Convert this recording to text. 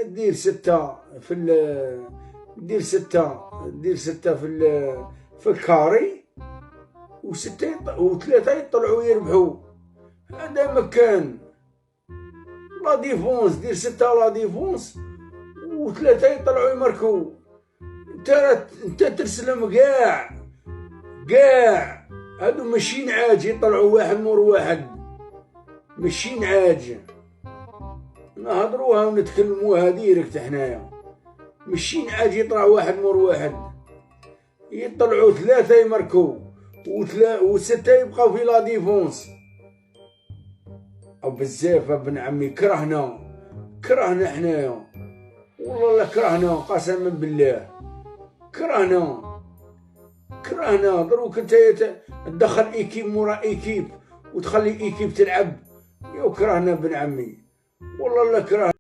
دير ستة في دير ستة في الكاري، وثلاثة يطلعوا يربحوا. هذا مكان لا ديفونس، دير ستة لا ديفونس وثلاثة يطلعوا يمركوا. انت ترسلهم كاع هادو ماشيين عاج يطلعوا واحد مور واحد، ماشيين عاج نهضروها ونتكلموها ديريكت حنايا. ماشيين عاج يطلع واحد مور واحد، يطلعوا ثلاثة يمركوا وستة يبقاو في لا ديفونس. او بزاف ابن عمي كرهنا حنايا، والله لا كرهنا قسما بالله كرهنا. دروك انت تدخل ايكيب مورا ايكيب وتخلي ايكيب تلعب، يو كرهنا ابن عمي، والله لا كرهنا.